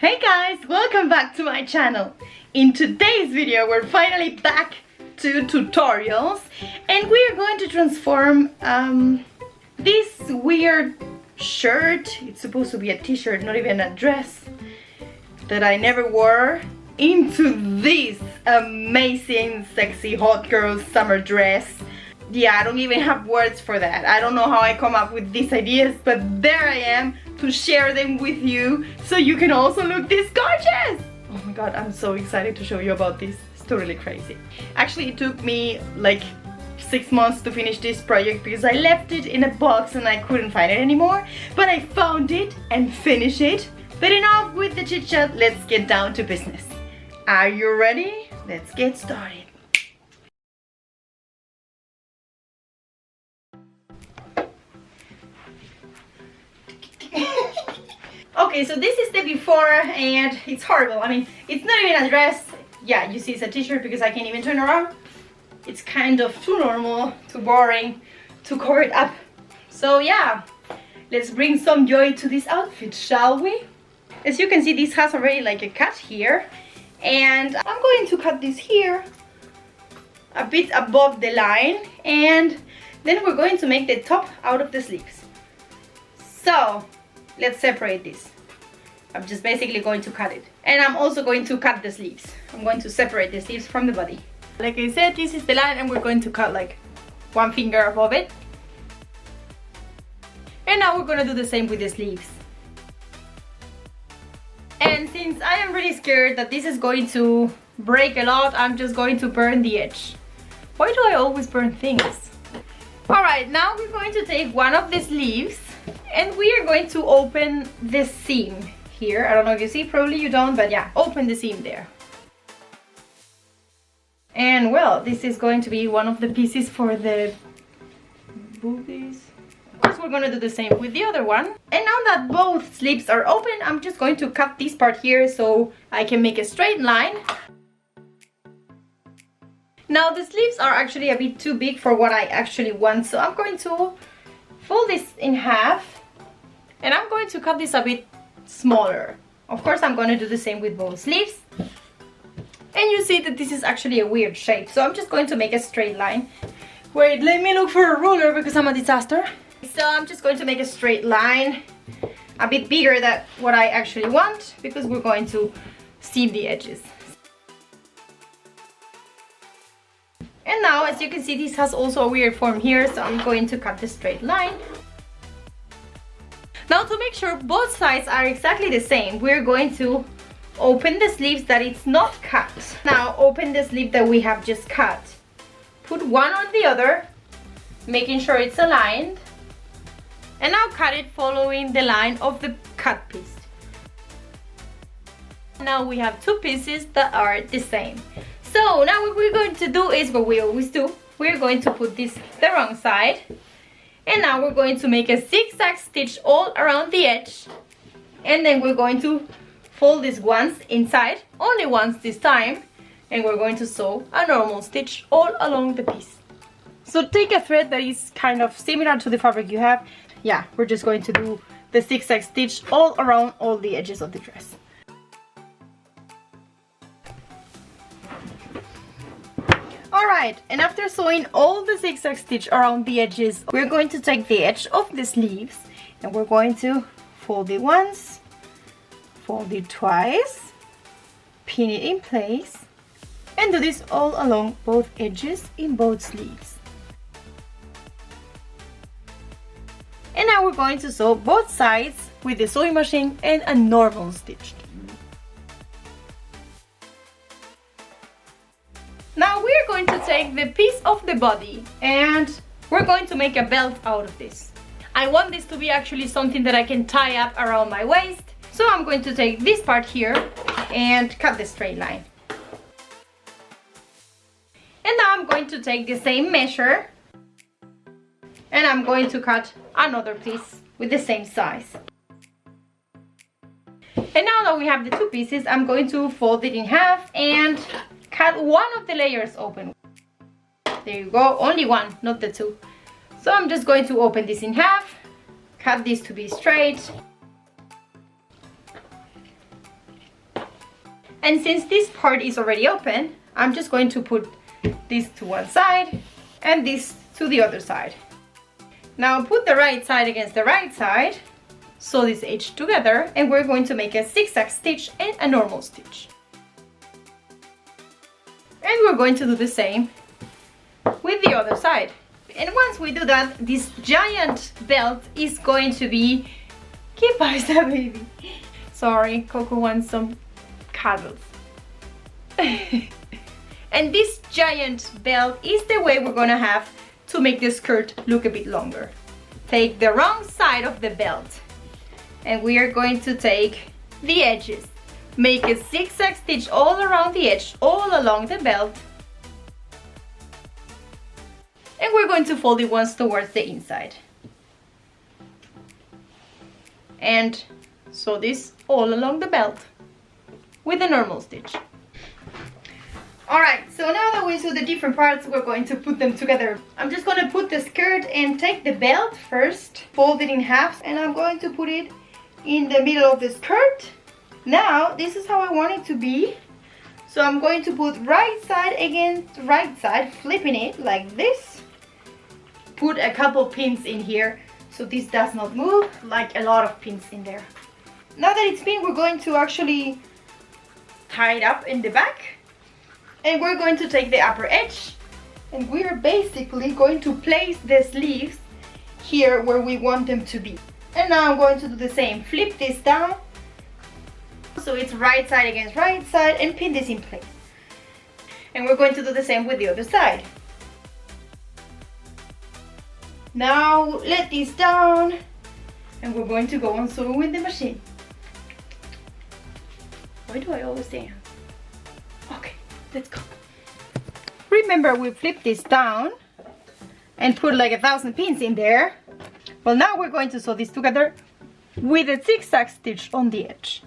Hey guys, welcome back to my channel. In today's video we're finally back to tutorials and we are going to transform this weird shirt, it's supposed to be a t-shirt, not even a dress, that I never wore, into this amazing sexy hot girl summer dress. Yeah, I don't even have words for that. I don't know how I come up with these ideas, but there I am to share them with you so you can also look this gorgeous. Oh my god, I'm so excited to show you about this. It's totally crazy. Actually, it took me like 6 months to finish this project because I left it in a box and I couldn't find it anymore. But I found it and finished it. But enough with the chit chat, let's get down to business. Are you ready? Let's get started. Okay, so this is the before and it's horrible. I mean, it's not even a dress. Yeah, you see it's a t-shirt because I can't even turn around. It's kind of too normal, too boring, to cover it up. So yeah, let's bring some joy to this outfit, shall we? As you can see, this has already like a cut here. And I'm going to cut this here a bit above the line. And then we're going to make the top out of the sleeves. So let's separate this. I'm just basically going to cut it. And I'm also going to cut the sleeves. I'm going to separate the sleeves from the body. Like I said, this is the line and we're going to cut like 1 finger above it. And now we're going to do the same with the sleeves. And since I am really scared that this is going to break a lot, I'm just going to burn the edge. Why do I always burn things? Alright, now we're going to take one of the sleeves and we are going to open the seam here. I don't know if you see, probably you don't, but yeah, open the seam there. And well, this is going to be one of the pieces for the boobies. Of course, we're going to do the same with the other one. And now that both sleeves are open, I'm just going to cut this part here so I can make a straight line. Now the sleeves are actually a bit too big for what I actually want, so I'm going to fold this in half and I'm going to cut this a bit smaller. Of course, I'm going to do the same with both sleeves. And you see that this is actually a weird shape, so I'm just going to make a straight line. Wait, let me look for a ruler because I'm a disaster. So I'm just going to make a straight line, a bit bigger than what I actually want, because we're going to seam the edges. And now, as you can see, this has also a weird form here, so I'm going to cut the straight line. Now, to make sure both sides are exactly the same, we're going to open the sleeves that it's not cut. Now, open the sleeve that we have just cut. Put one on the other, making sure it's aligned. And now cut it following the line of the cut piece. Now we have two pieces that are the same. So now what we're going to do is what we always do. We're going to put this the wrong side. And now we're going to make a zigzag stitch all around the edge. And then we're going to fold this once inside, only once this time. And we're going to sew a normal stitch all along the piece. So take a thread that is kind of similar to the fabric you have. Yeah, we're just going to do the zigzag stitch all around all the edges of the dress. Alright, and after sewing all the zigzag stitch around the edges, we're going to take the edge of the sleeves and we're going to fold it once, fold it twice, pin it in place, and do this all along both edges in both sleeves. And now we're going to sew both sides with the sewing machine and a normal stitch. Now we're going to take the piece of the body and we're going to make a belt out of this. I want this to be actually something that I can tie up around my waist. So I'm going to take this part here and cut the straight line. And now I'm going to take the same measure and I'm going to cut another piece with the same size. And now that we have the two pieces, I'm going to fold it in half and cut one of the layers open. There you go, only one, not the two. So I'm just going to open this in half, cut this to be straight, And since this part is already open, I'm just going to put this to one side and this to the other side. Now put the right side against the right side, sew this edge together, and we're going to make a zigzag stitch and a normal stitch. And we're going to do the same with the other side. And once we do that, this giant belt is going to be... ¿Qué pasa, baby? Sorry, Coco wants some cuddles. And this giant belt is the way we're gonna have to make the skirt look a bit longer. Take the wrong side of the belt and we are going to take the edges. Make a zigzag stitch all around the edge, all along the belt. And we're going to fold it once towards the inside. And sew this all along the belt with a normal stitch. Alright, so now that we sew the different parts, we're going to put them together. I'm just going to put the skirt and take the belt first, fold it in half, and I'm going to put it in the middle of the skirt. Now, this is how I want it to be. So I'm going to put right side against right side, flipping it like this. Put a couple pins in here so this does not move, like a lot of pins in there. Now that it's pinned, we're going to actually tie it up in the back. And we're going to take the upper edge and we're basically going to place the sleeves here where we want them to be. And now I'm going to do the same. Flip this down so it's right side against right side and pin this in place. And we're going to do the same with the other side. Now let this down and we're going to go on sewing with the machine. Why do I always dance? Okay, let's go. Remember, we flip this down and put like 1,000 pins in there. Well, now we're going to sew this together with a zigzag stitch on the edge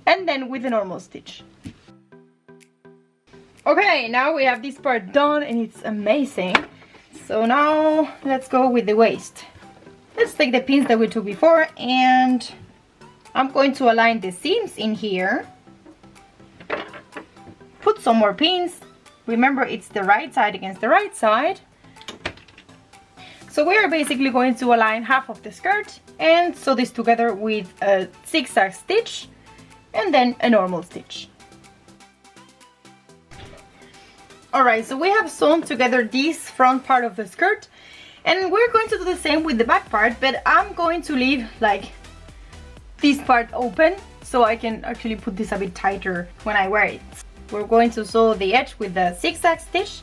and then with a normal stitch. Okay, now we have this part done and it's amazing. So now let's go with the waist. Let's take the pins that we took before and I'm going to align the seams in here. Put some more pins. Remember, it's the right side against the right side. So we are basically going to align half of the skirt and sew this together with a zigzag stitch and then a normal stitch. Alright, so we have sewn together this front part of the skirt and we're going to do the same with the back part, but I'm going to leave like this part open so I can actually put this a bit tighter when I wear it. We're going to sew the edge with a zigzag stitch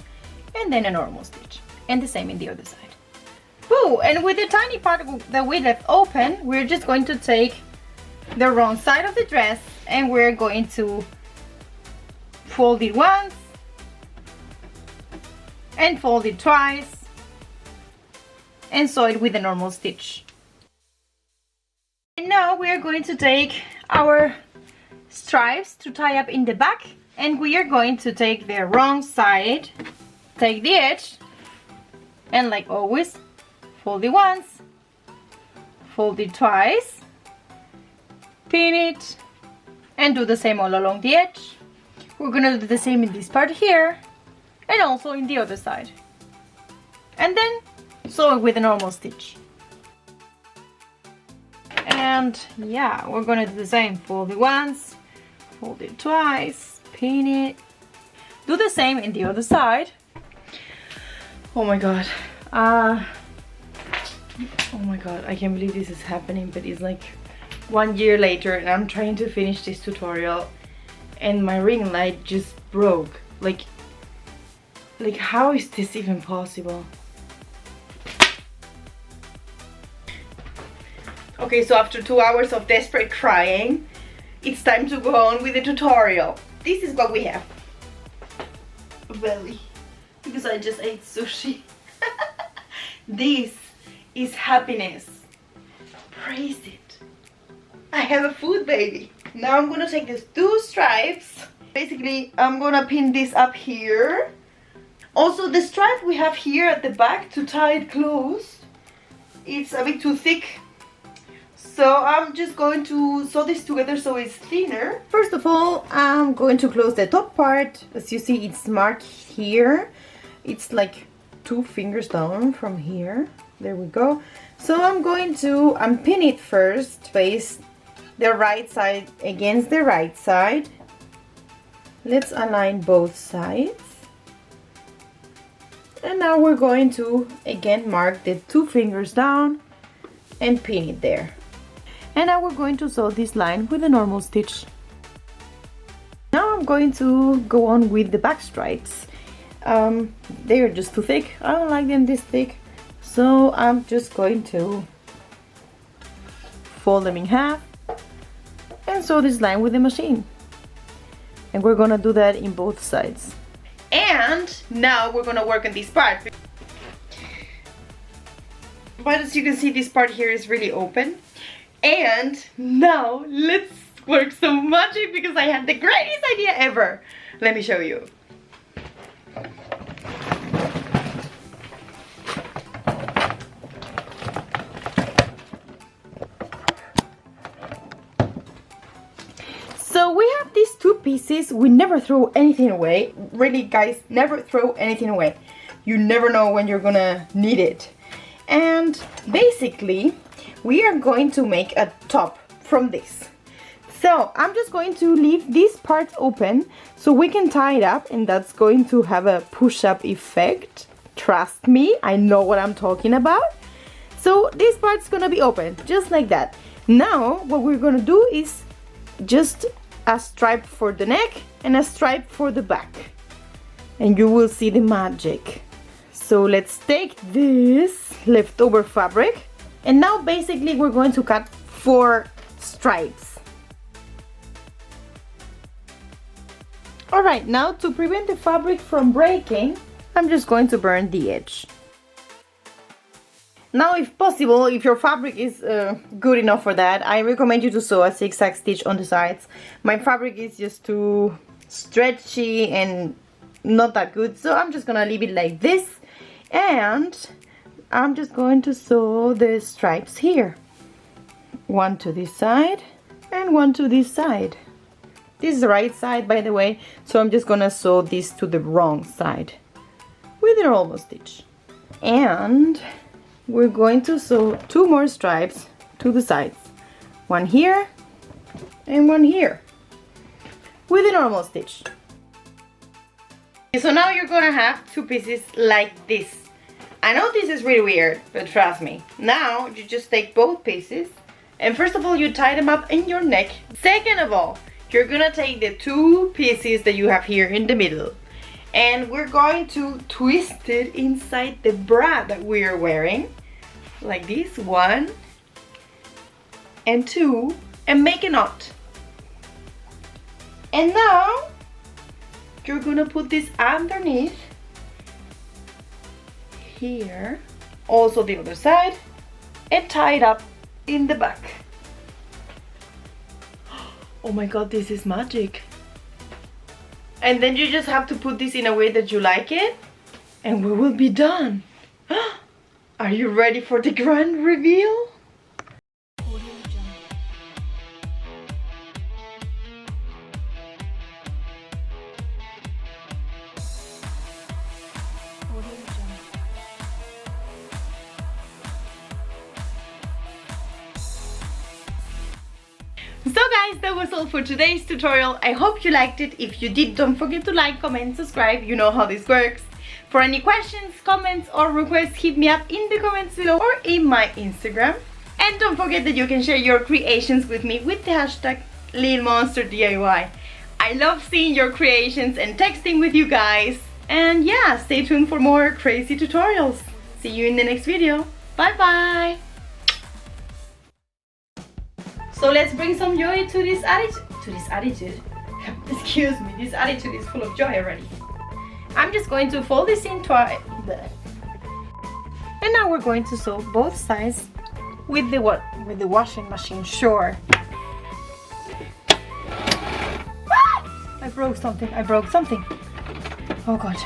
and then a normal stitch, and the same in the other side. Oh, and with the tiny part that we left open, we're just going to take the wrong side of the dress and we're going to fold it once and fold it twice and sew it with a normal stitch. And now we are going to take our stripes to tie up in the back. And we are going to take the wrong side, take the edge, and like always, fold it once, fold it twice, pin it, and do the same all along the edge. We're gonna do the same in this part here, and also in the other side. And then sew it with a normal stitch. And yeah, we're gonna do the same, fold it once, fold it twice, pin it, do the same in the other side. Oh my god, oh my god, I can't believe this is happening, but it's like 1 year later and I'm trying to finish this tutorial and my ring light just broke. Like how is this even possible? Okay, so after 2 hours of desperate crying, it's time to go on with the tutorial. This is what we have. A belly, because I just ate sushi. This is happiness. Praise it. I have a food baby. Now I'm gonna take these 2 stripes. Basically, I'm gonna pin this up here. Also, the stripe we have here at the back to tie it close, it's a bit too thick. So I'm just going to sew this together so it's thinner. First of all, I'm going to close the top part. As you see, it's marked here. It's like 2 fingers down from here. There we go. So I'm going to unpin it first, face the right side against the right side. Let's align both sides. And now we're going to again mark the 2 fingers down and pin it there. And now we're going to sew this line with a normal stitch. Now I'm going to go on with the back stripes. They're just too thick. I don't like them this thick. So I'm just going to fold them in half and sew this line with the machine. And we're gonna do that in both sides. And now we're gonna work on this part. But as you can see, this part here is really open. And now let's work some magic because I had the greatest idea ever. Let me show you. So we have these 2 pieces. We never throw anything away. Really, guys, never throw anything away. You never know when you're gonna need it. And basically, we are going to make a top from this. So I'm just going to leave these parts open so we can tie it up, and that's going to have a push-up effect. Trust me, I know what I'm talking about. So this part's gonna be open, just like that. Now, what we're gonna do is just a stripe for the neck and a stripe for the back. And you will see the magic. So let's take this leftover fabric. And now basically we're going to cut 4 stripes. Alright, now to prevent the fabric from breaking, I'm just going to burn the edge. Now, if possible, if your fabric is good enough for that, I recommend you to sew a zigzag stitch on the sides. My fabric is just too stretchy and not that good, so I'm just gonna leave it like this. And I'm just going to sew the stripes here. 1 to this side and 1 to this side. This is the right side, by the way, so I'm just gonna sew this to the wrong side with a normal stitch. And we're going to sew 2 more stripes to the sides. 1 here and 1 here with a normal stitch. So now you're gonna have 2 pieces like this. I know this is really weird, but trust me. Now you just take both pieces and first of all you tie them up in your neck. Second of all, you're gonna take the 2 pieces that you have here in the middle and we're going to twist it inside the bra that we are wearing. Like this, 1 and 2, and make a knot. And now you're gonna put this underneath here, also the other side, and tie it up in the back. Oh my god, this is magic. And then you just have to put this in a way that you like it, and we will be done. Are you ready for the grand reveal? So guys, that was all for today's tutorial. I hope you liked it. If you did, don't forget to like, comment, subscribe. You know how this works. For any questions, comments or requests, hit me up in the comments below or in my Instagram. And don't forget that you can share your creations with me with the hashtag LilMonsterDIY. I love seeing your creations and texting with you guys. And yeah, stay tuned for more crazy tutorials. See you in the next video. Bye bye! So let's bring some joy to this attitude. Excuse me, this attitude is full of joy already. I'm just going to fold this in twice. And now we're going to sew both sides with the washing machine. Sure. Ah! I broke something. Oh god.